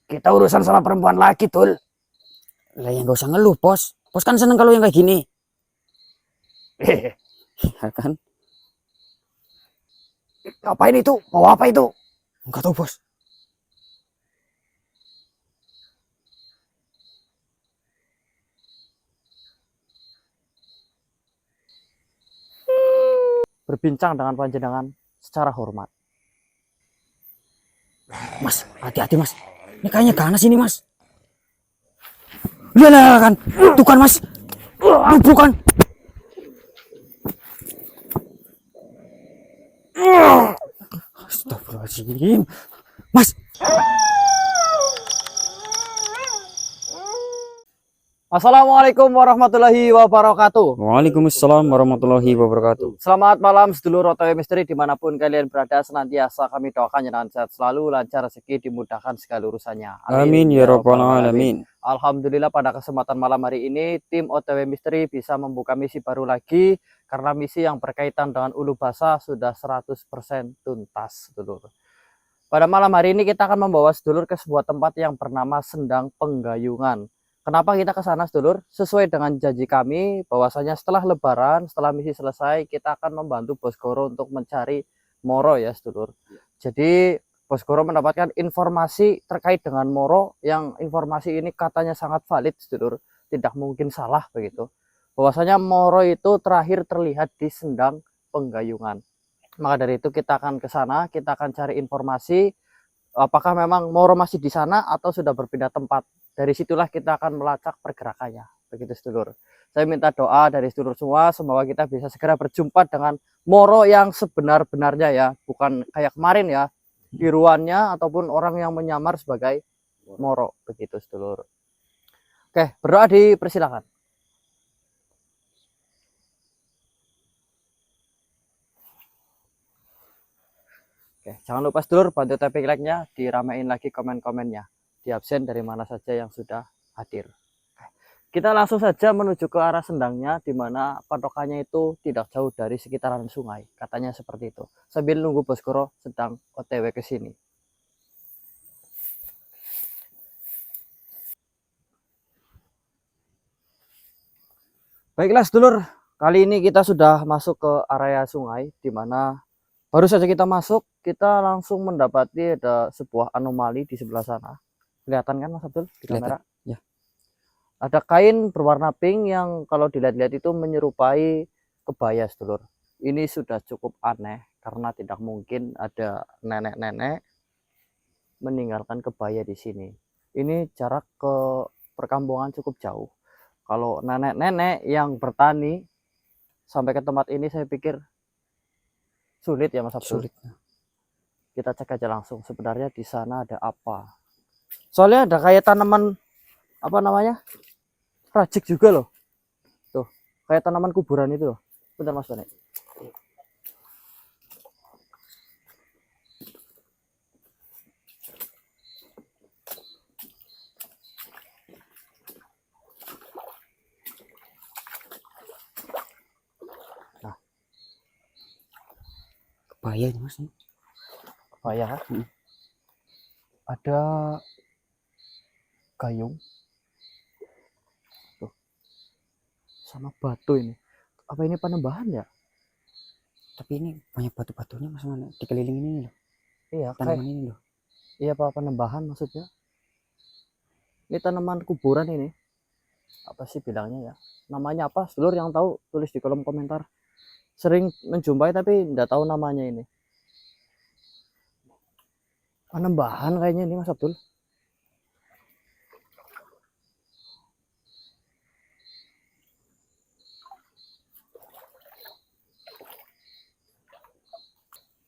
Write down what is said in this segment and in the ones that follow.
Kita urusan sama perempuan lagi, Tul. Lah yang gak usah ngeluh, Bos. Bos kan seneng kalau yang kayak gini. Ya kan? Ngapain itu? Mau apa itu? Enggak tahu, Bos. Berbincang dengan panjenengan secara hormat. Mas, hati-hati, Mas. Ini kayaknya ganas ini, Mas. Lah kan. Tuh kan, Mas. Bukan. Astagfirullahaladzim. Mas. Assalamualaikum warahmatullahi wabarakatuh. Waalaikumsalam warahmatullahi wabarakatuh. Selamat malam sedulur OTW Misteri dimanapun kalian berada, senantiasa kami doakan jenengan sehat selalu, lancar rezeki, dimudahkan segala urusannya. Amin ya rabbal alamin. Alhamdulillah pada kesempatan malam hari ini tim OTW Misteri bisa membuka misi baru lagi karena misi yang berkaitan dengan ulu basa sudah 100% tuntas, sedulur. Pada malam hari ini kita akan membawa sedulur ke sebuah tempat yang bernama Sendang Penggayungan. Kenapa kita ke sana, sedulur? Sesuai dengan janji kami bahwasanya setelah lebaran, setelah misi selesai, kita akan membantu Bos Goro untuk mencari Moro ya, sedulur. Jadi Bos Goro mendapatkan informasi terkait dengan Moro yang informasi ini katanya sangat valid, sedulur. Tidak mungkin salah begitu. Bahwasanya Moro itu terakhir terlihat di Sendang Penggayungan. Maka dari itu kita akan ke sana, kita akan cari informasi apakah memang Moro masih di sana atau sudah berpindah tempat. Dari situlah kita akan melacak pergerakannya. Begitu, sedulur. Saya minta doa dari sedulur semua, semoga kita bisa segera berjumpa dengan Moro yang sebenar-benarnya ya. Bukan kayak kemarin ya, tiruannya ataupun orang yang menyamar sebagai Moro. Begitu, sedulur. Oke, berdoa dipersilakan. Oke, jangan lupa sedulur bantu tapping like-nya, diramein lagi komen-komennya. Di absen dari mana saja yang sudah hadir. Kita langsung saja menuju ke arah sendangnya, di mana patokannya itu tidak jauh dari sekitaran sungai. Katanya seperti itu. Sambil nunggu Bos Goro sedang OTW ke sini. Baiklah sedulur, kali ini kita sudah masuk ke area sungai, di mana baru saja kita masuk, kita langsung mendapati ada sebuah anomali di sebelah sana. Kelihatan kan Mas Abdul di kamera? Ya. Ada kain berwarna pink yang kalau dilihat-lihat itu menyerupai kebaya, sedulur. Ini sudah cukup aneh karena tidak mungkin ada nenek-nenek meninggalkan kebaya di sini. Ini jarak ke perkampungan cukup jauh. Kalau nenek-nenek yang bertani sampai ke tempat ini saya pikir sulit ya Mas Abdul. Sulit. Kita cek aja langsung sebenarnya di sana ada apa. Soalnya ada kayak tanaman apa namanya, rajik juga loh, tuh kayak tanaman kuburan itu loh. Bentar Mas Bane. Nah, Kebaya ini, Mas. apa ya? Ada gayung tuh sama batu ini. Apa ini panembahan ya? Tapi ini banyak batu-batunya, Mas, mana dikelilingin ini loh. Iya, Tanaman kayak ini loh. iya apa panembahan maksudnya? Ini tanaman kuburan ini. Apa sih bilangnya ya? Namanya apa? Sedulur yang tahu tulis di kolom komentar. Sering menjumpai tapi tidak tahu namanya ini. Panembahan kayaknya ini Mas Abdul.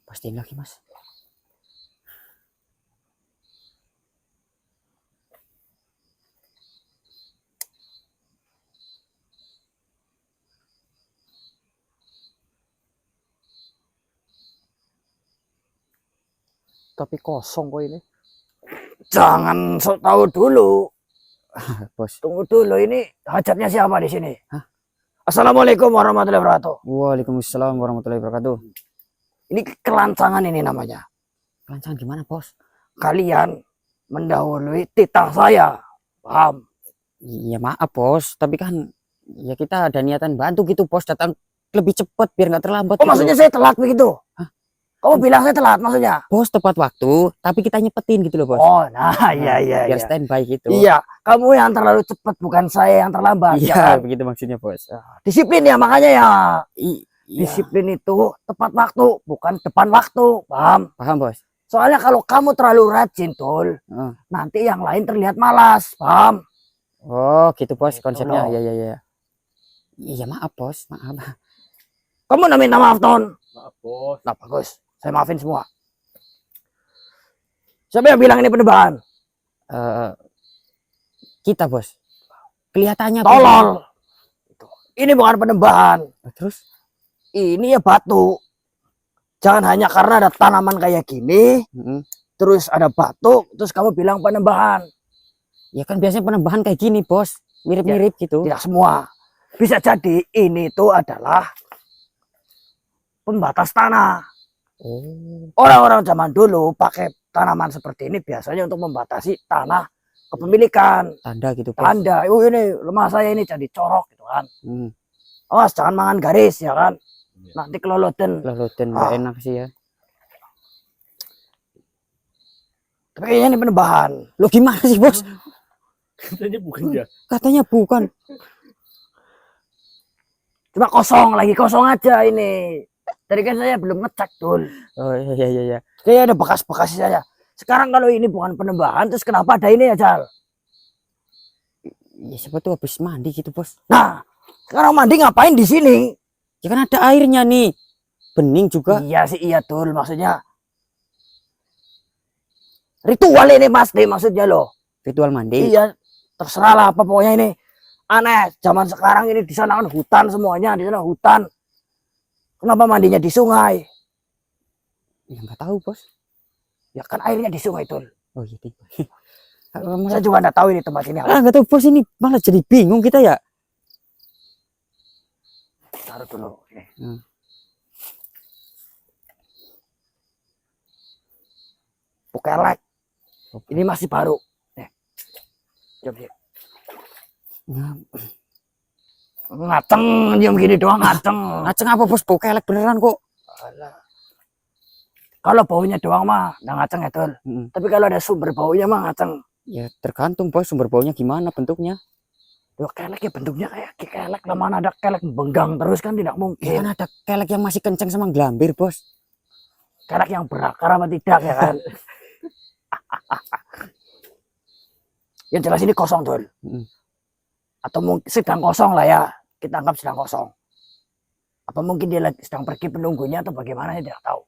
Pastiin lagi, Mas. Tapi kosong kok ini. Jangan sok tahu dulu. Bos. Tunggu dulu, ini hajatnya siapa di sini? Hah? Assalamualaikum warahmatullahi wabarakatuh. Waalaikumsalam warahmatullahi wabarakatuh. Ini kelancangan ini namanya. Kelancangan gimana, Bos? Kalian mendahului titah saya. Paham? Ya maaf bos, tapi kan ya kita ada niatan bantu gitu bos, datang lebih cepat biar nggak terlambat Oh, gitu. maksudnya saya telat begitu? Hah? Kamu bilang saya telat maksudnya? Bos tepat waktu, tapi kita nyepetin gitu loh bos. Oh, nah, iya, iya, Biar iya. standby gitu. Iya, kamu yang terlalu cepat, bukan saya yang terlambat. Iya, Ya kan? begitu maksudnya bos. Disiplin ya, makanya ya. Iya, Disiplin itu tepat waktu, bukan depan waktu. Paham? paham bos. Soalnya kalau kamu terlalu rajin, Tul, Oh. nanti yang lain terlihat malas. Paham? Oh, gitu bos Gitu konsepnya. loh. Ya ya ya. Iya maaf bos, maaf. Kamu udah minta maaf, Ton? Maaf bos. Nah, bagus. Saya maafin semua. Siapa yang bilang ini penebahan? Eh, kita bos. Kelihatannya Tolol. Ini bukan penebahan. Terus? Ini ya batu. Jangan hanya karena ada tanaman kayak gini, terus ada batu, terus kamu bilang penebahan. Ya kan biasanya penebahan kayak gini bos, mirip-mirip gitu. Tidak semua. Bisa jadi ini itu adalah pembatas tanah. Oh. Orang-orang zaman dulu pakai tanaman seperti ini biasanya untuk membatasi tanah kepemilikan. Tanda gitu bos. Tanda, oh ini rumah saya ini jadi corok gitu kan. Awas jangan mangan garis ya kan. Nanti keloloten. Keloloten nggak enak sih ya. Tapi kayaknya ini penebahan. Lo gimana sih bos? Katanya bukan ya. Katanya bukan. Cuma lagi kosong aja ini. Tadi kan saya belum ngecek Dul. Oh iya iya iya. Kayak ada bekas-bekas saya. Sekarang kalau ini bukan penebahan, terus kenapa ada ini ya Jal? Ya siapa tuh habis mandi gitu bos. Nah, sekarang mandi ngapain di sini? Ya kan ada airnya nih. Bening juga. Iya sih iya Dul, maksudnya ritual ini Mas deh maksudnya loh. Ritual mandi. Iya, terserah lah apa pokoknya ini aneh. Zaman sekarang ini di sana kan hutan semuanya, di sana hutan. Kenapa mandinya di sungai? Ya nggak tahu bos. Ya kan airnya di sungai Dul. Oh iya. Saya juga nggak tahu ini tempat ini. Nggak tahu bos, ini malah jadi bingung kita ya. Taruh dulu. Pukelek. Ini masih baru. Coba. Ngaceng, diam gini doang ngaceng. Ngaceng apa bos? Bau kelek beneran kok. Alah. Kalau baunya doang mah nggak ngaceng ya Dul. Tapi kalau ada sumber baunya mah ngaceng. Ya tergantung bos, sumber baunya gimana bentuknya. Loh, kelek ya bentuknya kayak kelek. Lama ada kelek benggang terus kan tidak mungkin. Ya kan ada kelek yang masih kenceng sama gelambir bos. Kelek yang berakar apa tidak ya kan? Yang jelas ini kosong Dul. Atau mungkin sedang kosong lah ya. Kita anggap sedang kosong. Apa mungkin dia sedang pergi penunggunya atau bagaimana saya tidak tahu.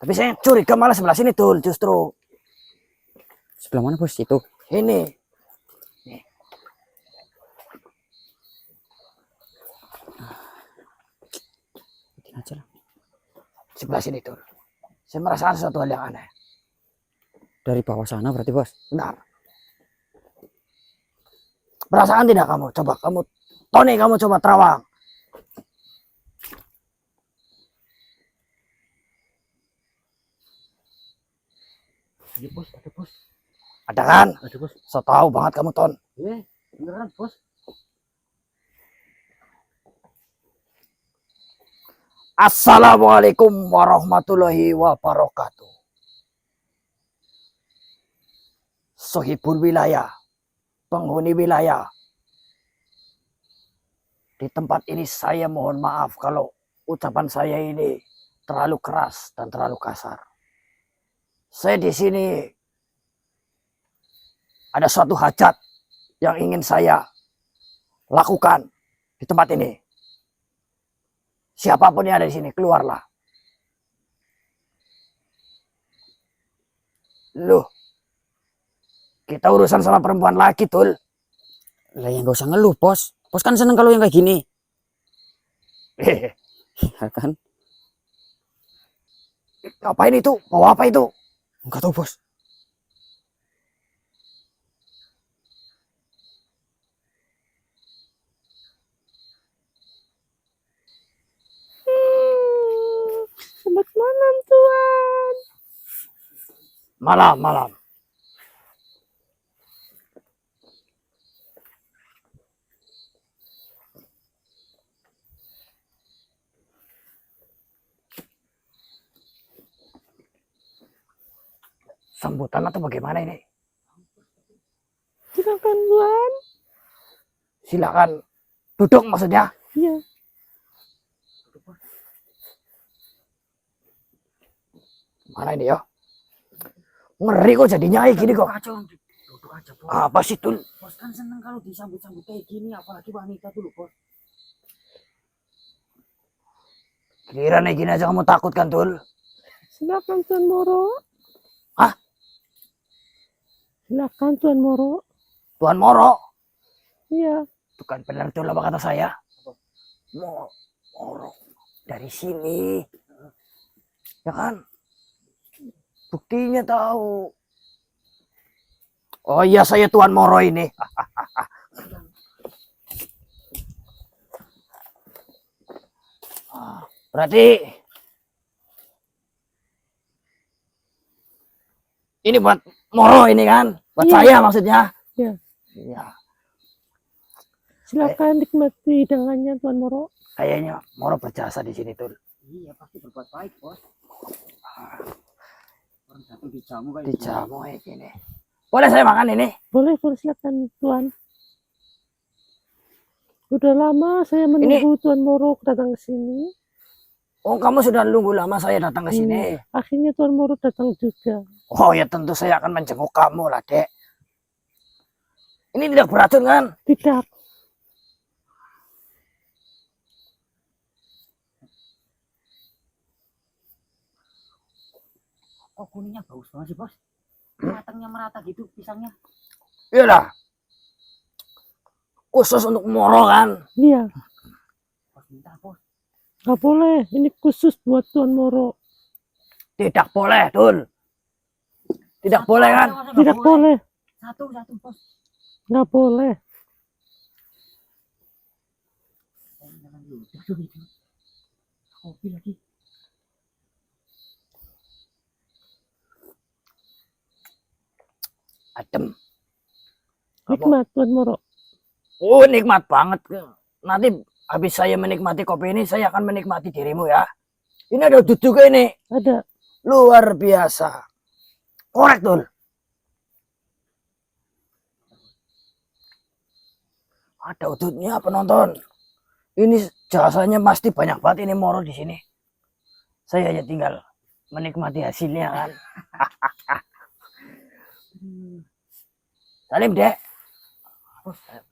Tapi saya curiga malah sebelah sini Dul justru. Sebelah mana bos itu? Ini. Aja lah. Sebelah sini Dul. Saya merasakan sesuatu hal yang aneh. Dari bawah sana berarti bos? Benar. Merasakan tidak kamu? Coba kamu, Tony kamu coba terawang. Iya bos, ada bos. Ada kan? Ada bos. So tahu banget kamu Ton. Iya, beneran bos. Assalamualaikum warahmatullahi wabarakatuh. Sohibul wilayah, penghuni wilayah. Di tempat ini saya mohon maaf kalau ucapan saya ini terlalu keras dan terlalu kasar. Saya di sini ada suatu hajat yang ingin saya lakukan di tempat ini. Siapapun yang ada di sini, keluarlah. Loh, kita urusan sama perempuan lagi, Tul. Lah yang gak usah ngeluh bos. Bos kan seneng kalau yang kayak gini. Ya kan? Ngapain itu? Bawa apa itu? Enggak tahu bos. Selamat malam, Tuan. Malam, malam. Sambutan atau bagaimana ini? Silakan Tuan. Silakan duduk maksudnya. Iya. Mana ini ya? Ngeri kok jadinya kayak gini kok. Kacau, duduk aja bos. Apa sih Tul? Bos kan seneng kalau disambut-sambut kayak gini, apalagi wanita dulu bos. Kira nih gini aja kamu takut kan Tul? Silakan Tuan Moro. Hah? Silakan Tuan Moro. Tuan Moro? Iya. Itu kan benar Tul apa kata saya? Moro. Dari sini. Ya kan? Buktinya tahu. Oh iya saya Tuan Moro ini. Berarti ini buat Moro ini kan? Buat Iya. saya maksudnya. Iya. Iya. Silakan nikmati hidangannya Tuan Moro. Kayaknya Moro berjasa di sini Tul. Iya pasti berbuat baik bos. Orang datang dijamu kayak gini. Dijamu kayak gini. Boleh saya makan ini? Boleh, boleh silakan Tuan. Udah lama saya menunggu Tuan Moro datang ke sini. Oh kamu sudah nunggu lama saya datang ke sini. Akhirnya Tuan Moro datang juga. Oh ya tentu saya akan menjenguk kamu lah dek. Ini tidak beracun kan? Tidak. Oh kuningnya bagus banget sih bos. Matangnya merata gitu pisangnya. Iyalah. Khusus untuk Moro kan? Iya. Bos minta bos. Nggak boleh. Ini khusus buat Tuan Moro. Tidak boleh Tul. Tidak boleh kan? Tidak boleh. Satu bos. Nggak boleh. Kopi lagi. Adem. Nikmat Tuan Moro. Oh nikmat banget. Nanti habis saya menikmati kopi ini, saya akan menikmati dirimu ya. Ini ada udut juga ini. Ada. Luar biasa. Korek Tul. Ada udutnya penonton. Ini jasanya pasti banyak banget ini Moro di sini. Saya hanya tinggal menikmati hasilnya kan. Salim dek.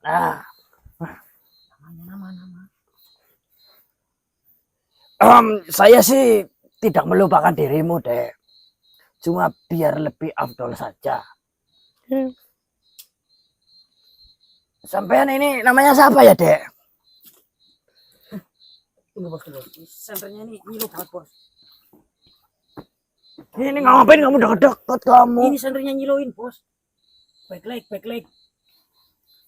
Nah, Nama. saya sih tidak melupakan dirimu dek. Cuma biar lebih afdol saja. Ya. Sampean ini namanya siapa ya dek? Tunggu bos. Senternya ini ngilu banget bos. Ini ngapain kamu deket-deket kamu? Ini senternya ngiluin bos. Back leg.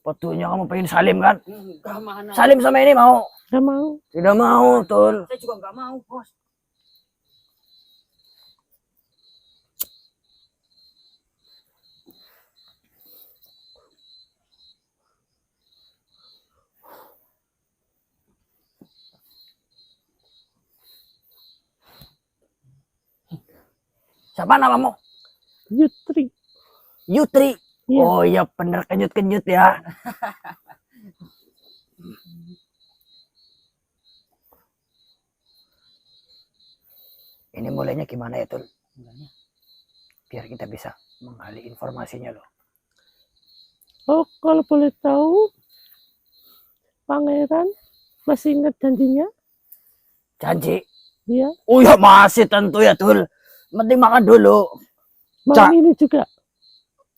Petunya kamu pengen salim kan? Enggak mana. Salim sama ini mau? Nggak mau. Tidak mau Tul. Saya juga enggak mau bos. Siapa namamu? Yutri. Yutri. Iya. Oh iya bener kenyut-kenyut ya. Ini mulainya gimana ya Tul? Mulainya. Biar kita bisa menggali informasinya loh. Oh, kalau boleh tahu, Pangeran masih ingat janjinya? Janji. Iya. Oh ya masih tentu ya Tul. Penting makan dulu. Malam ini juga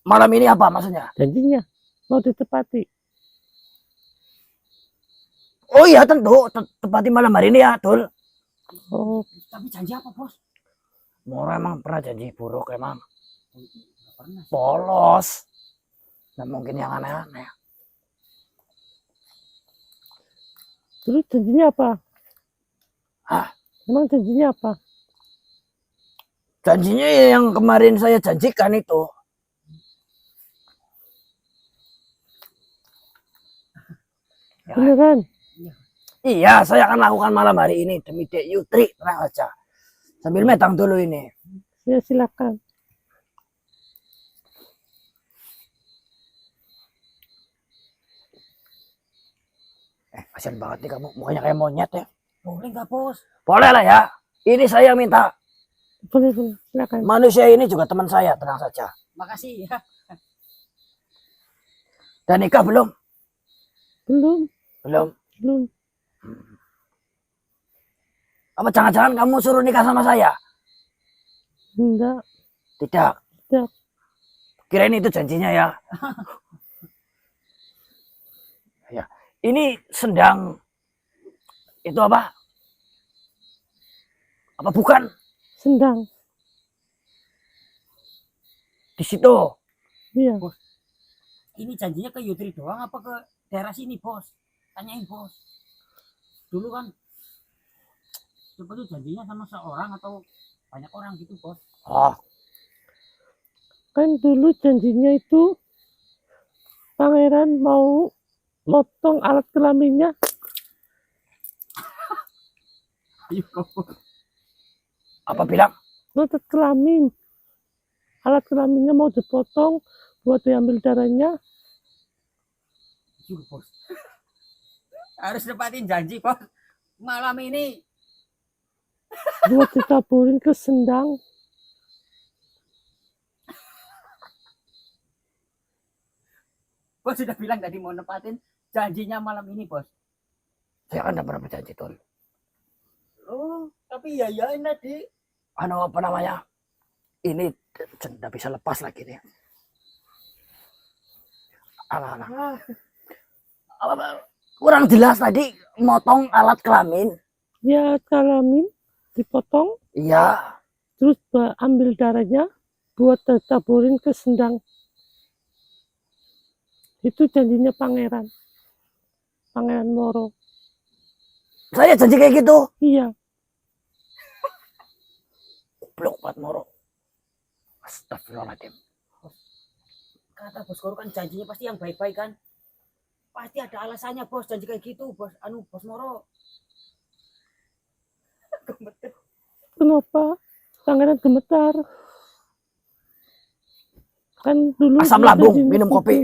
Malam ini apa maksudnya? janjinya mau ditepati. Oh iya tentu. Tepati malam hari ini ya Tul. Oh, Tapi janji apa bos? Moro emang pernah janji buruk emang. Enggak pernah. Polos. Nggak mungkin yang aneh-aneh. terus janjinya apa? Hah? Emang janjinya apa? Janjinya yang kemarin saya janjikan itu. Beneran? Iya, saya akan lakukan malam hari ini demi Dek Yutri, tenang aja. Sambil metang dulu ini. Ya silakan. Kasian banget nih kamu, mukanya kayak monyet ya. Boleh nggak bos? Boleh lah ya. Ini saya minta. Boleh, silakan. Manusia ini juga teman saya, tenang saja. Makasih ya. Dan nikah belum? Belum, Belum. belum. Apa jangan-jangan kamu suruh nikah sama saya? Enggak. Tidak. Tidak. Kirain itu janjinya ya. Ya. Ini sendang. Itu apa? Apa bukan? Sendang. Di situ. Iya. Ini janjinya ke Yutri doang apa ke daerah sini bos? Tanyain bos. Dulu kan seperti janjinya sama seorang atau banyak orang gitu bos. Oh, Kan dulu janjinya itu pangeran mau motong alat kelaminnya. Ayo bos. apa bilang? Alat kelamin. Alat kelaminnya mau dipotong buat diambil darahnya. Yuk bos. Harus nepatin janji bos. Malam ini Buat ditaburin ke sendang. bos sudah bilang tadi mau nepatin janjinya malam ini bos. Saya kan tidak pernah berjanji, Tol. Oh, tapi ya ini tadi. Anu apa namanya? Ini tidak bisa lepas lagi nih. Alah. Kurang jelas tadi motong alat kelamin. Ya, alat kelamin dipotong. Iya. Terus ambil darahnya buat ditaburin ke sendang. Itu janjinya pangeran. Pangeran Moro. Saya janji kayak gitu. Iya. Blok buat Moro. Astagfirullahaladzim. Kata bos Koro kan janjinya pasti yang baik-baik kan. Pasti ada alasannya bos janji kayak gitu bos. Bos Moro. Kenapa? Pangeran gemetar. Kan dulu Asam dia lambung, janjinya minum gitu. kopi.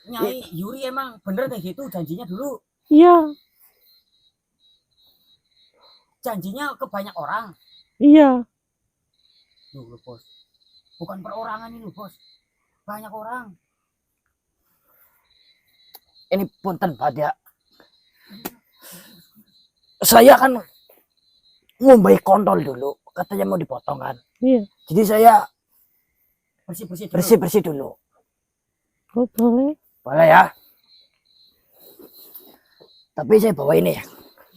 Nyai Yuri emang bener kayak gitu janjinya dulu. Iya, Janjinya ke banyak orang. iya. Loh bos. Bukan perorangan ini bos. Banyak orang. Ini punten Pak ya. Saya kan ngombai kontol dulu. Katanya mau dipotong kan. Iya. Jadi saya Bersih-bersih dulu. bersih-bersih dulu. Oh, boleh. Boleh ya. Tapi saya bawa ini ya.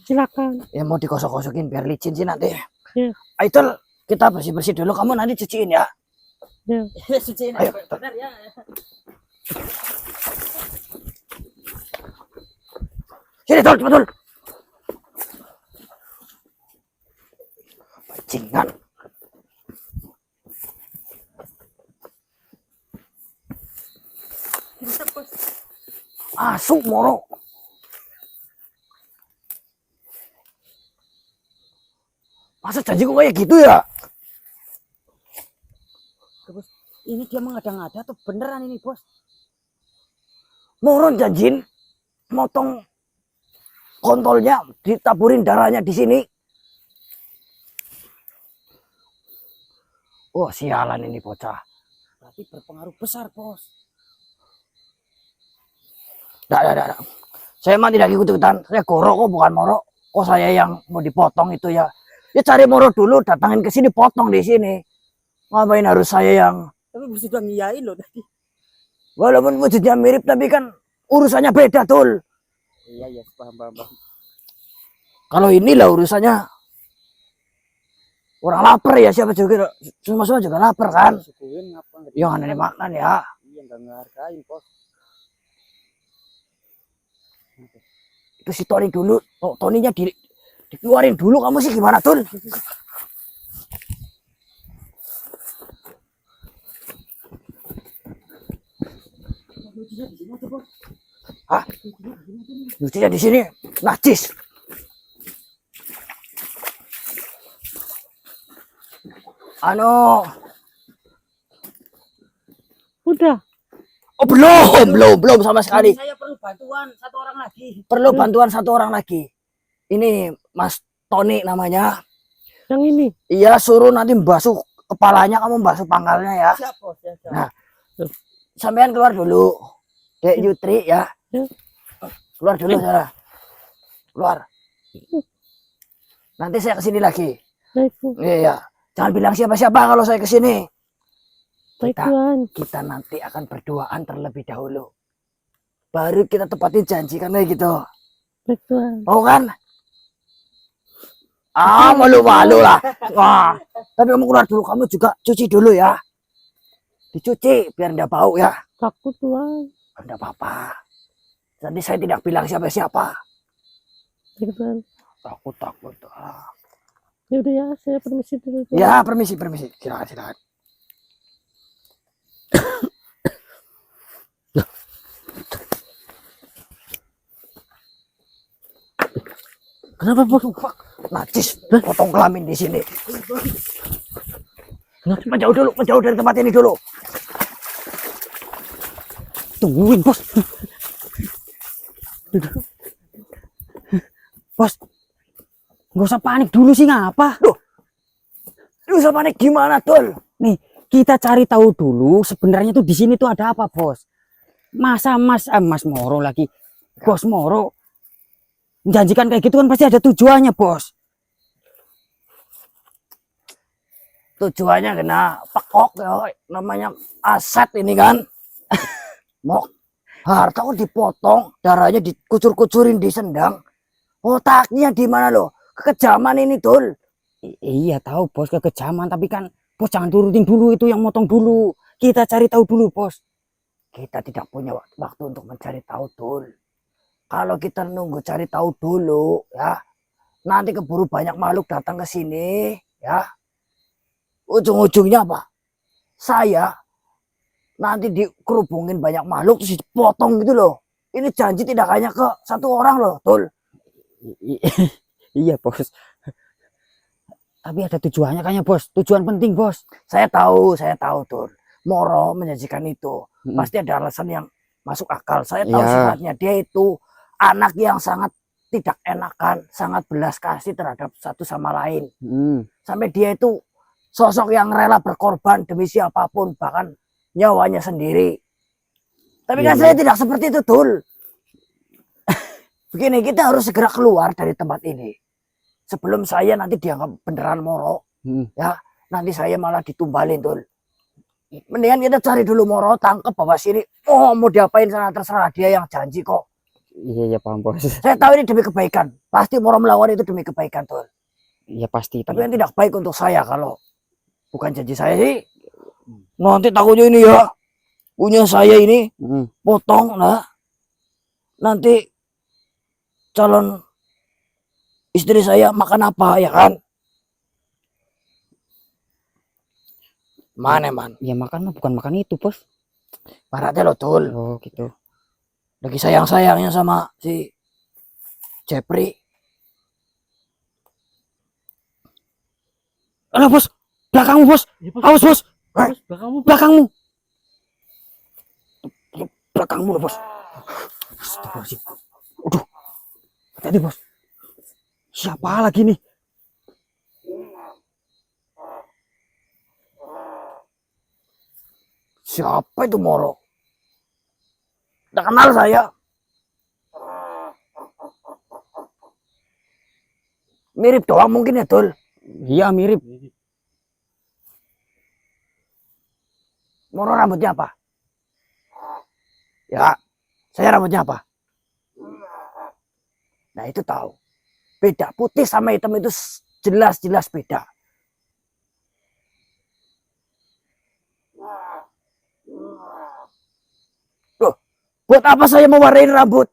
Silakan. Ya mau dikosok-kosokin biar licin sih nanti. Ya. Aitul, kita bersih-bersih dulu. Kamu nanti cuciin ya. Ya. Suciin Ayo. benar ya. Sini Tol, cepat Tol. Bajingan. Masuk Moro. Masa janji kok kayak gitu ya? Bos, ini dia mengada-ngada atau beneran ini bos? Moro janjin motong kontolnya, ditaburin darahnya di sini. Oh, sialan ini bocah. Berarti berpengaruh besar bos. Tidak. Saya mah tidak ikut-ikutan. Saya Goro kok, bukan Moro. Kok saya yang mau dipotong itu ya? Ya cari Moro dulu, datangin ke sini, potong di sini. Ngapain harus saya yang... Tapi bos sudah ngiyain loh tadi. Walaupun wujudnya mirip, tapi kan urusannya beda, Tul. Iya, paham. Kalau inilah urusannya orang lapar ya, siapa juga semua juga lapar kan. Sukuin ngapa? Yang aneh makan ya. Iya, nggak ngehargain bos. Itu si Tony dulu. Oh, Toninya dikeluarin dulu. Kamu sih gimana, Tul? Hah? Nyucinya di sini. Najis. Anu, Udah. oh belum sama sekali. Saya perlu bantuan satu orang lagi. Perlu bantuan satu orang lagi. Ini Mas Tony namanya. Yang ini. Iya, suruh nanti basuh kepalanya, kamu basuh pangkalnya ya. Siap, Bos. Ya, siap. Nah, sampean keluar dulu. Dek Yutri ya. Ya. Keluar dulu sana. Keluar. Nanti saya kesini lagi. Baik, Bu. Iya. Jangan bilang siapa-siapa kalau saya kesini. Baik, Kita, Tuhan. kita nanti akan berduaan terlebih dahulu. Baru kita tepatin janji kan kayak gitu. Baik, Tuhan. Mau kan? Ah, malu-malu lah. Wah, tapi kamu keluar dulu. Kamu juga cuci dulu ya. Dicuci biar ndak bau ya. Takut, Tuhan. Ndak apa-apa. Nanti saya tidak bilang siapa-siapa. Baik, Tuhan. Takut. Ah. Ya udah ya, saya permisi dulu, Tuhan. Ya, permisi. Silakan. Kenapa, Bos? Najis, potong kelamin di sini. Menjauh dari tempat ini dulu. Tungguin, Bos. Bos, nggak usah panik dulu sih, ngapa? Lu usah panik gimana, Tul? Nih, kita cari tahu dulu sebenarnya tuh di sini tuh ada apa, Bos. Masa Mas Moro lagi, Bos Moro menjanjikan kayak gitu kan pasti ada tujuannya, Bos. Tujuannya kena pekok ya, namanya aset ini kan. Mau harta kok dipotong, darahnya dikucur-kucurin di sendang. Otaknya di mana lo? Kekejaman ini, Tul. Iya tahu, Bos, kekejaman, tapi kan Bos jangan turutin dulu itu yang motong dulu. Kita cari tahu dulu, Bos. Kita tidak punya waktu untuk mencari tahu, Tul. Kalau kita nunggu cari tahu dulu, ya, nanti keburu banyak makhluk datang ke sini, ya. Ujung-ujungnya apa? Saya nanti dikerubungin banyak makhluk terus dipotong gitu loh. Ini janji tidak hanya ke satu orang loh, Tul. Iya, Bos. Tapi ada tujuannya kayaknya, Bos. Tujuan penting, Bos. Saya tahu, Tul. Moro menjanjikan itu. Pasti ada alasan yang masuk akal. Saya tahu sifatnya. Dia itu anak yang sangat tidak enakan, sangat belas kasih terhadap satu sama lain. Sampai dia itu sosok yang rela berkorban demi siapapun, bahkan nyawanya sendiri. Tapi kan saya tidak seperti itu, Tul. Begini, kita harus segera keluar dari tempat ini. Sebelum saya nanti dianggap beneran Moro, ya, nanti saya malah ditumbalin, Tul. Mendingan kita cari dulu Moro, tangkep, bawa sini. Oh, mau diapain sana, terserah, dia yang janji kok. Iya, paham, Bos. Saya tahu ini demi kebaikan. Pasti Moro melawan itu demi kebaikan, Tul. Iya, pasti. Tapi yang tidak baik untuk saya kalau bukan janji saya sih. Nanti takutnya ini ya, punya saya ini, potong, nah. Nanti calon istri saya makan apa, ya kan? Mana, Man? Ya makan mah bukan makan itu, Bos. Baratnya lo, Tul. Oh, gitu. Lagi sayang-sayangnya sama si Jepri. Alah, Bos. Belakangmu, Bos. Awas, Bos. Belakangmu. Belakangmu lo, Bos. Astagfirullahaladzim. Aduh. Hati-hati, Bos. Siapa lagi nih? Siapa itu Moro? Tidak kenal saya. Mirip doang mungkin ya, Tul. Iya, mirip. Moro rambutnya apa? Ya, saya rambutnya apa? Nah, itu tahu. Beda, putih sama hitam itu jelas-jelas beda. Loh, buat apa saya mewarnai rambut?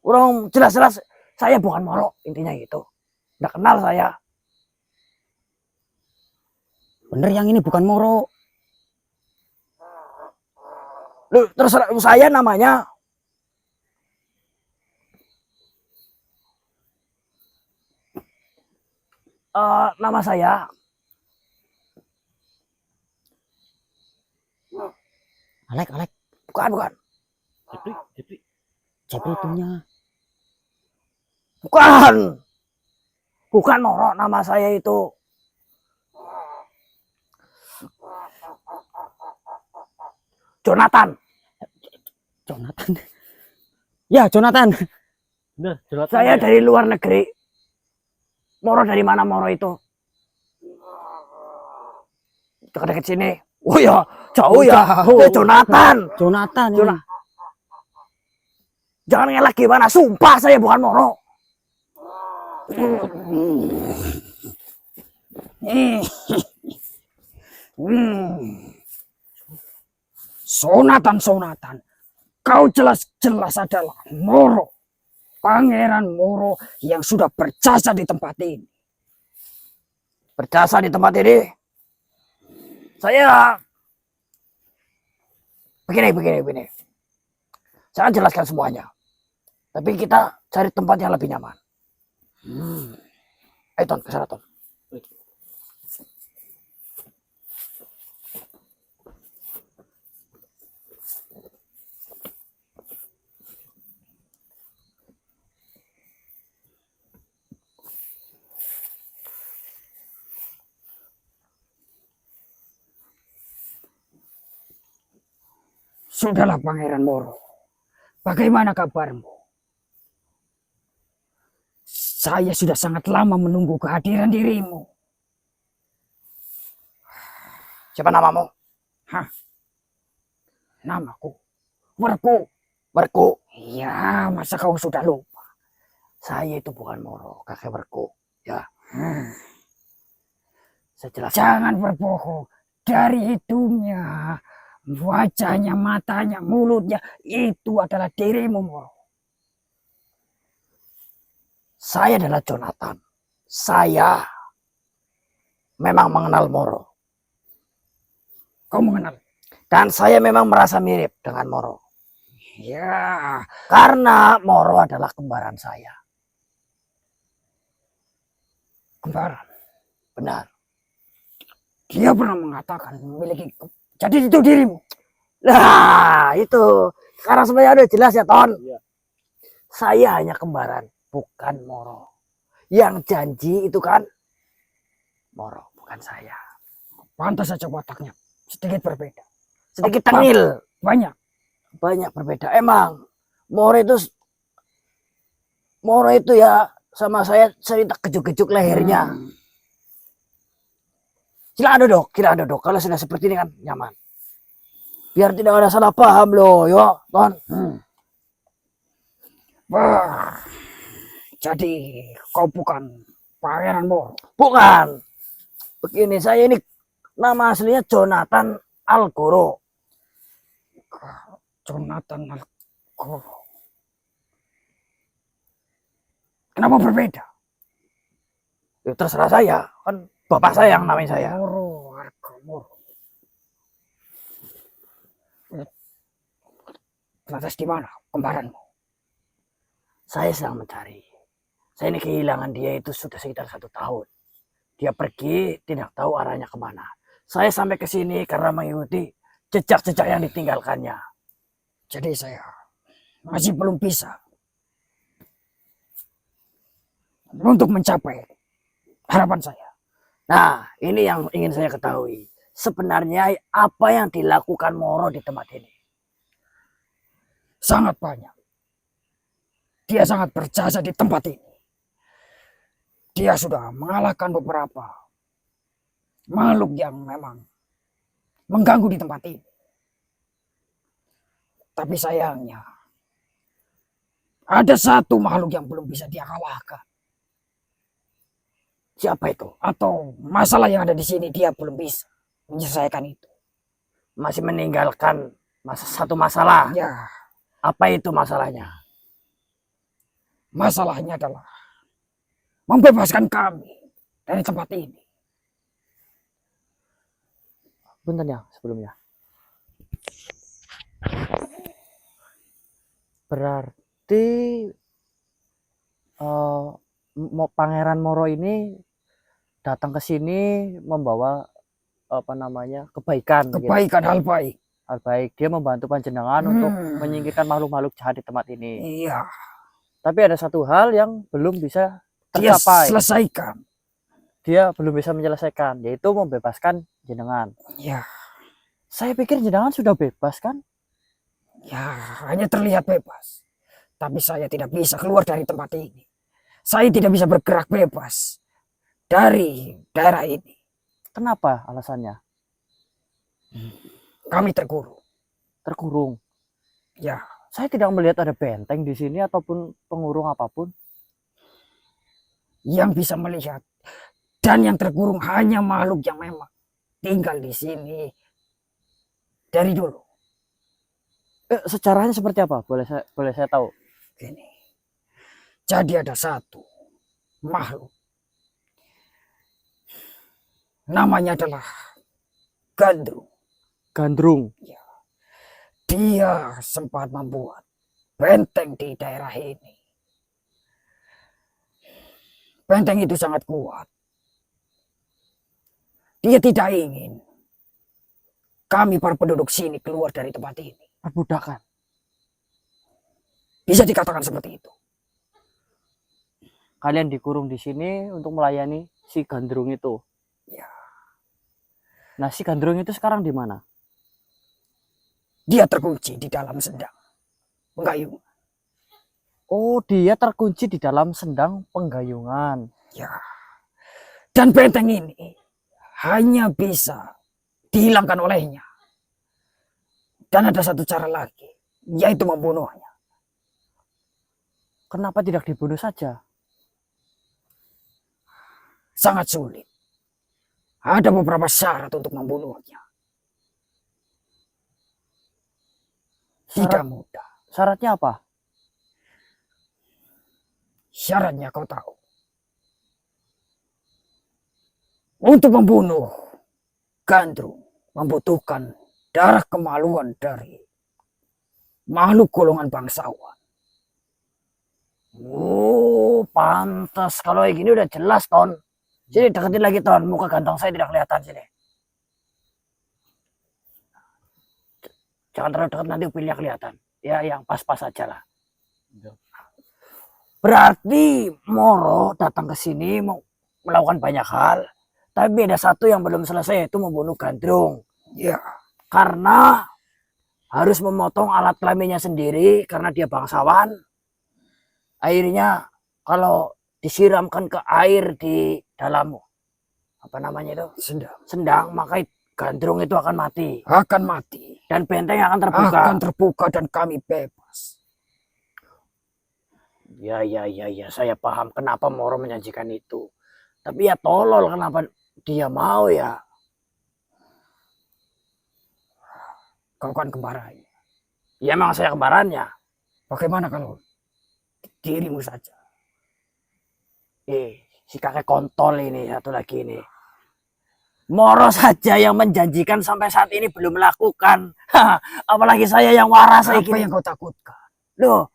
Orang jelas-jelas Saya bukan Moro, intinya gitu. Nggak kenal saya. Bener yang ini bukan Moro. Loh, terserah saya namanya. Nama saya Alek. bukan. Jepri itunya. Bukan Moro, nama saya itu. Jonathan. Jonathan. Ya, Jonathan. Bener, Jonathan. Saya dari luar negeri. Moro dari mana Moro itu? Dekat-dekat sini. Oh ya, jauh ya. Jauh. Jonathan. Jonathan ini. Jonathan. Jangan ngelak gimana, sumpah saya bukan Moro. Sonatan, kau jelas-jelas adalah Moro, Pangeran Moro yang sudah berjasa di tempat ini. Berjasa di tempat ini? Saya begini. Saya jelaskan semuanya. Tapi kita cari tempat yang lebih nyaman. Ayo Ton, kesana Ton. Sudahlah Pangeran Moro. Bagaimana kabarmu? Saya sudah sangat lama menunggu kehadiran dirimu. Siapa namamu? Hah? Namaku? Werku. Iya, masa kau sudah lupa? Saya itu bukan Moro, kakek Werku. Ya. Saya jelaskan. Jangan berbohong. Dari hidungnya, wajahnya, matanya, mulutnya, itu adalah dirimu Moro. Saya adalah Jonathan. Saya memang mengenal Moro. Kau mengenal? Dan saya memang merasa mirip dengan Moro. Ya, karena Moro adalah kembaran saya. Kembaran? Benar. Dia pernah mengatakan memiliki. Jadi itu dirimu. Nah, itu. Sekarang sebenarnya udah jelas ya, Ton. Iya. Saya hanya kembaran, bukan Moro. Yang janji itu kan Moro, bukan saya. Pantas saja wataknya sedikit berbeda. Sedikit tengil. Banyak berbeda. Emang Moro itu ya sama saya cerita kejuk-kejuk lehernya. Silakan duduk. Kalau sudah seperti ini kan nyaman. Biar tidak ada salah paham loh, yo, Ton. Wah, jadi kau bukan Pangeran Moro? Bukan. Begini, saya ini nama aslinya Jonathan Algoro. Jonathan Algoro. Kenapa berbeda? Ya, terserah saya, kan bapak saya yang namanya saya. Moro. Lantas di mana kembaranmu? Saya sedang mencari. Saya ini kehilangan dia itu sudah sekitar 1 tahun. Dia pergi, tidak tahu arahnya kemana. Saya sampai ke sini karena mengikuti jejak-jejak yang ditinggalkannya. Jadi saya masih belum bisa untuk mencapai harapan saya. Nah, ini yang ingin saya ketahui. Sebenarnya apa yang dilakukan Moro di tempat ini? Sangat banyak. Dia sangat berjasa di tempat ini. Dia sudah mengalahkan beberapa makhluk yang memang mengganggu di tempat ini. Tapi sayangnya ada satu makhluk yang belum bisa dia kalahkan. Siapa itu? Atau masalah yang ada di sini dia belum bisa menyelesaikan itu. Masih meninggalkan satu masalah. Ya. Apa itu masalahnya? Masalahnya adalah membebaskan kami dari tempat ini. Punten ya sebelumnya. Berarti Pangeran Moro ini datang ke sini membawa kebaikan, gitu. Kebaikan, hal baik. Hal baik. Dia membantu panjenengan untuk menyingkirkan makhluk-makhluk jahat di tempat ini. Iya, Tapi ada satu hal yang belum bisa dia tercapai. selesaikan. Dia belum bisa menyelesaikan, yaitu membebaskan jenengan. Ya, Saya pikir jenengan sudah bebas kan? ya, hanya terlihat bebas. Tapi saya tidak bisa keluar dari tempat ini. Saya tidak bisa bergerak bebas dari daerah ini. Kenapa alasannya? Kami terkurung. Terkurung. Ya, Saya tidak melihat ada benteng di sini ataupun pengurung apapun. yang bisa melihat dan yang terkurung hanya makhluk yang memang tinggal di sini dari dulu. Sejarahnya seperti apa? Boleh saya tahu? Gini. Jadi ada satu makhluk. Namanya adalah Gandrung. Gandrung. Dia sempat membuat benteng di daerah ini. Benteng itu sangat kuat. Dia tidak ingin kami para penduduk sini keluar dari tempat ini. Perbudakan. Bisa dikatakan seperti itu. Kalian dikurung di sini untuk melayani si Gandrung itu. Ya. Nah, si Gandrung itu sekarang di mana? Dia terkunci di dalam sendang penggayungan. Oh, dia terkunci di dalam sendang penggayungan. Ya. Dan benteng ini hanya bisa dihilangkan olehnya. Dan ada satu cara lagi, yaitu membunuhnya. Kenapa tidak dibunuh saja? Sangat sulit. Ada beberapa syarat untuk membunuhnya. Tidak mudah. Syaratnya apa? Syaratnya kau tahu. Untuk membunuh Gandrung membutuhkan darah kemaluan dari makhluk golongan bangsawan. Oh, pantas. Kalau kayak gini udah jelas, Ton. Sini deketin lagi, Ton. Muka ganteng saya tidak kelihatan sini. Jangan terlalu dekat, nanti upilnya kelihatan. Ya, yang pas-pas aja lah. Berarti Moro datang ke sini mau melakukan banyak hal. Tapi ada satu yang belum selesai, yaitu membunuh Gandrung. Ya. Karena harus memotong alat kelaminnya sendiri karena dia bangsawan. Airnya kalau disiramkan ke air di dalam apa namanya itu? Sendang, maka Gandrung itu akan mati. Akan mati. Dan benteng akan terbuka. Akan terbuka dan kami bebas. Ya, saya paham kenapa Moro menjanjikan itu. Tapi ya tolol, kenapa dia mau ya? Kau kan kembarannya. Ya memang saya kembarannya. Bagaimana kalau dirimu saja? Si kakek kontol ini satu lagi ini. Moro saja yang menjanjikan sampai saat ini belum melakukan. Apalagi saya yang waras. Apa yang kau takutkan? Loh,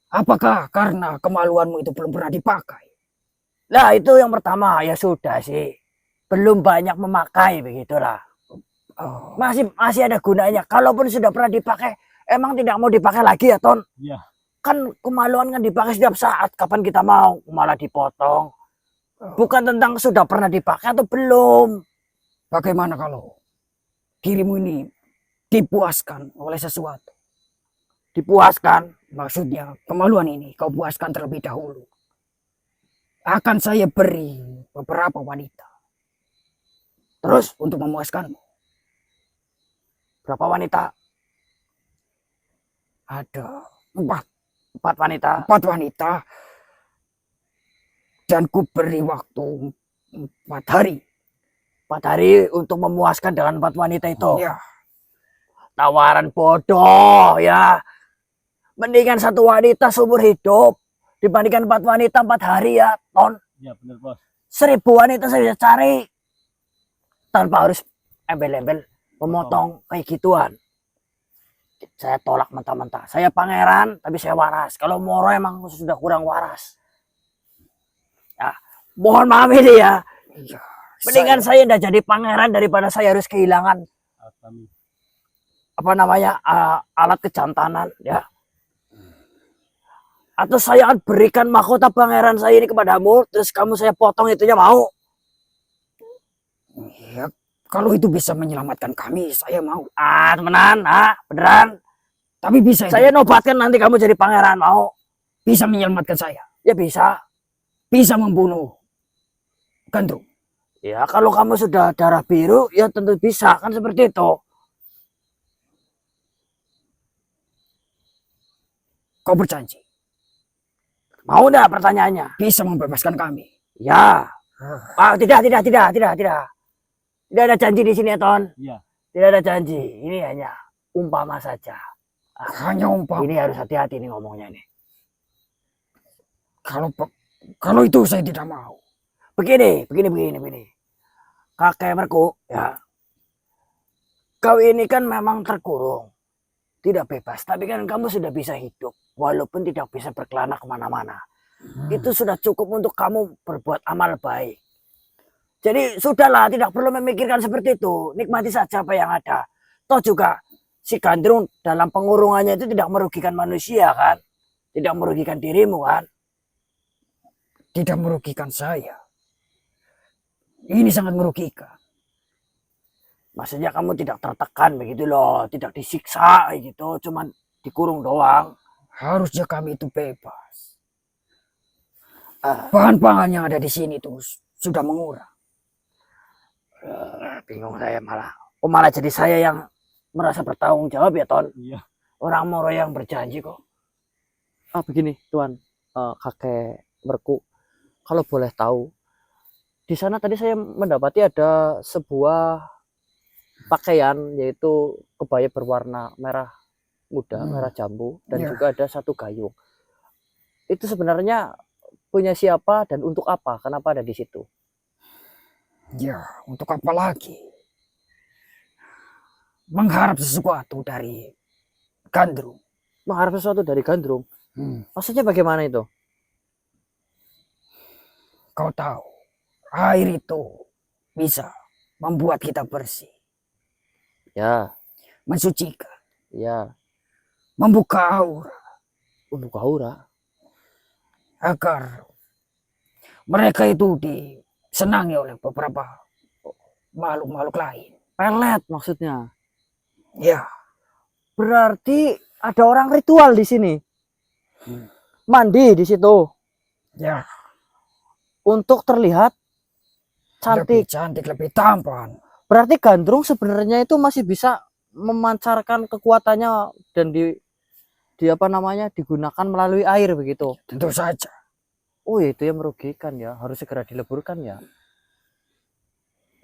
apakah karena kemaluanmu itu belum pernah dipakai? Nah, itu yang pertama. Ya sudah sih. Belum banyak memakai, begitulah. Oh. Masih ada gunanya. Kalaupun sudah pernah dipakai, emang tidak mau dipakai lagi ya, Ton? Iya. Kan kemaluan kan dipakai setiap saat. Kapan kita mau? Malah dipotong. Bukan tentang sudah pernah dipakai atau belum. Bagaimana kalau dirimu ini dipuaskan oleh sesuatu? Dipuaskan? Maksudnya kemaluan ini kau puaskan terlebih dahulu. Akan saya beri beberapa wanita. Terus untuk memuaskanmu. Berapa wanita? Ada 4 wanita. 4 wanita. Dan ku beri waktu 4 hari. 4 hari untuk memuaskan dengan 4 wanita itu. Ya. Tawaran bodoh ya. Mendingan 1 wanita seumur hidup. Dibandingkan 4 wanita 4 hari ya, Ton. Iya benar bos. 1000 wanita saya bisa cari. Tanpa harus embel-embel memotong kayak gituan. Saya tolak mentah-mentah. Saya pangeran, tapi saya waras. Kalau Moro emang sudah kurang waras. Ya, mohon maaf ini ya. Iya. Mendingan saya udah jadi pangeran daripada saya harus kehilangan Amin. apa namanya alat kejantanan ya. Atau saya akan berikan mahkota pangeran saya ini kepadamu, terus kamu saya potong itunya mau? Ya, kalau itu bisa menyelamatkan kami, saya mau. Temenan, beneran. Tapi bisa itu Saya nobatkan nanti kamu jadi pangeran mau? bisa menyelamatkan saya. Ya bisa. Bisa membunuh Gandrung. Ya kalau kamu sudah darah biru, ya tentu bisa kan seperti itu. Kau berjanji Mau enggak pertanyaannya? bisa membebaskan kami. Ya. Tidak. Tidak ada janji di sini, Ton. Iya. Tidak ada janji. Ini hanya umpama saja. Hanya umpama. Ini harus hati-hati nih ngomongnya nih. Kalau itu saya tidak mau. Begini. Kakek Merku, ya. Kau ini kan memang terkurung. Tidak bebas. Tapi kan kamu sudah bisa hidup. Walaupun tidak bisa berkelana kemana-mana. Itu sudah cukup untuk kamu berbuat amal baik. Jadi sudahlah, tidak perlu memikirkan seperti itu. Nikmati saja apa yang ada. Toh juga si Gandrung dalam pengurungannya itu tidak merugikan manusia kan. Tidak merugikan dirimu kan. Tidak merugikan saya. Ini sangat merugikan. Maksudnya kamu tidak tertekan begitu loh. Tidak disiksa gitu. Cuman dikurung doang. Harusnya kami itu bebas. Bahan pangan yang ada di sini tuh sudah mengurang. Bingung saya malah. Malah jadi saya yang merasa bertanggung jawab ya, Ton. Iya. Orang Moro yang berjanji kok. Begini Tuan, kakek Merku, kalau boleh tahu, di sana tadi saya mendapati ada sebuah pakaian, yaitu kebaya berwarna merah muda, merah jambu, dan Ya. juga ada satu gayung. Itu sebenarnya punya siapa dan untuk apa? Kenapa ada di situ? Ya, untuk apa lagi? Mengharap sesuatu dari Gandrung. Mengharap sesuatu dari Gandrung. Maksudnya bagaimana itu? Kau tahu, air itu bisa membuat kita bersih, Ya, mensucikan, ya, membuka aura untuk aura. agar mereka itu disenangi oleh beberapa makhluk-makhluk lain. Pelet maksudnya. Ya, Berarti ada orang ritual di sini. Mandi di situ ya, untuk terlihat lebih cantik. cantik, lebih tampan. Berarti Gandrung sebenarnya itu masih bisa memancarkan kekuatannya dan di apa namanya digunakan melalui air begitu. Tentu saja. Oh, itu yang merugikan ya, harus segera dileburkan ya.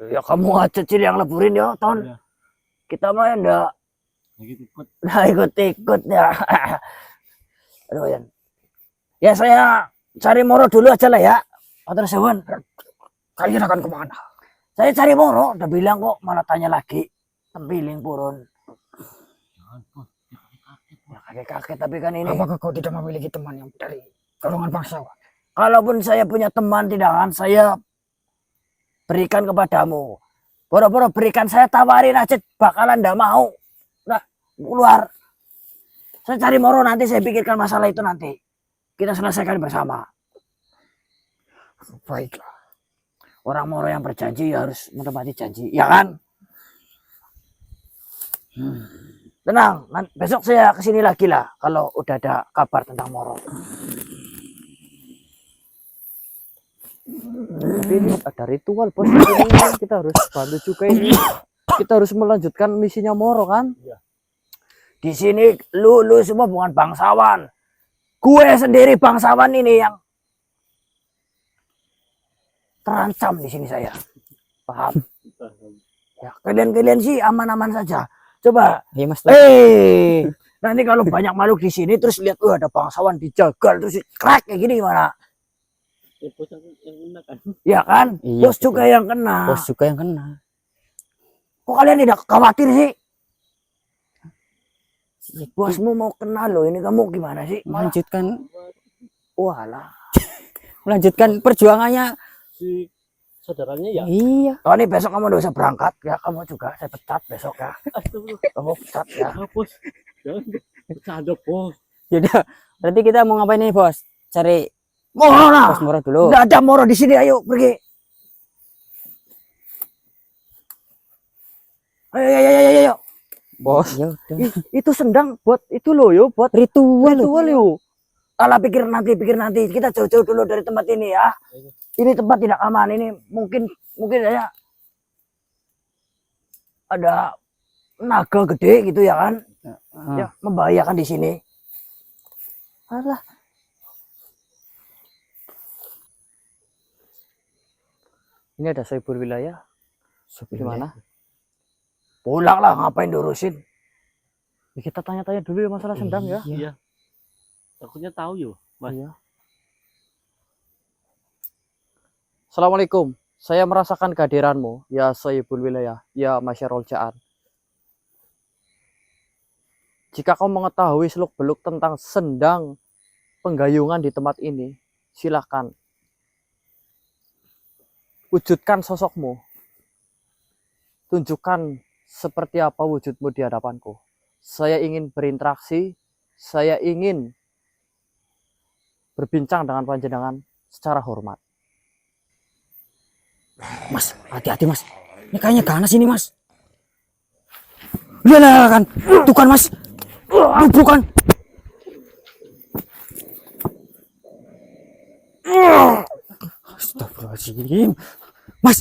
Ya kamu aja Cil yang leburin ya, Ton. Iya. Kita mah enggak Lagi ikut. ikut-ikut ya. Aduh, Yan. Ya saya cari Moro dulu aja lah ya. Matur suwun. Kalian akan kemana? Saya cari Moro, udah bilang kok, malah tanya lagi. Tempiling purun. Jangan bos. Ya kakek-kakek tapi kan ini. Apakah kau tidak memiliki teman yang dari golongan bangsawan? Kalaupun saya punya teman, tidak akan saya berikan kepadamu. Boro-boro berikan, saya tawarin aja, bakalan ndak mau. Nah, keluar. Saya cari Moro, nanti saya pikirkan masalah itu nanti. Kita selesaikan bersama. Baiklah. Orang Moro yang berjanji ya harus menepati janji, ya kan? Tenang, besok saya kesini lagi lah kalau udah ada kabar tentang Moro. Tapi ini ada ritual bos. Ini kita harus bantu juga ini. Kita harus melanjutkan misinya Moro kan? Di sini lu semua bukan bangsawan. Gue sendiri bangsawan ini yang terancam di sini saya. Paham? Ya, kalian sih aman-aman saja. Coba, Iya mas. Nanti kalau banyak makhluk di sini terus lihat ada bangsawan dijagal terus crack kayak gini gimana? Ya, bos yang kena kan. Ya kan? Iya, Bos juga yang kena. Bos juga yang kena. Kok kalian tidak khawatir sih? Bosmu mau kena loh, ini kamu gimana sih? Melanjutkan Walah. melanjutkan perjuangannya. Si saudaranya ya. Iya. Oh ini besok kamu udah usah berangkat ya, kamu juga saya pecat besok ya. Astagfirullah. Kamu pecat ya. Bos. Jangan bercanda, bos. Yaudah, berarti kita mau ngapain nih, Bos? Cari Moro lah. Bos Moro dulu. Nggak ada Moro di sini, ayo pergi. Ayo. Bos, Ya udah. Itu sendang buat itu loh yo, buat Ritual. ritual yo. Alah pikir nanti. Kita jauh-jauh dulu dari tempat ini ya. Ini tempat tidak aman. Ini mungkin ya ada naga gede gitu ya kan? Ya membahayakan di sini. Alah. ini ada Saibul Wilayah. Gimana? Pulang lah, ngapain diurusin? Ya, kita tanya-tanya dulu ya masalah sendang ya. Iya. Takutnya tahu yo. Mas. Iya. Assalamualaikum. Saya merasakan kehadiranmu, ya Saibul Wilayah, ya Masyarul Ja'an. Jika kau mengetahui seluk-beluk tentang sendang penggayungan di tempat ini, silakan wujudkan sosokmu. Tunjukkan seperti apa wujudmu di hadapanku. Saya ingin berinteraksi, saya ingin berbincang dengan panjenengan secara hormat. Mas, hati-hati, Mas. Ini kayaknya ganas ini, Mas. Lihat kan. Tuh kan, Mas. Bukan. Astagfirullahaladzim. Mas,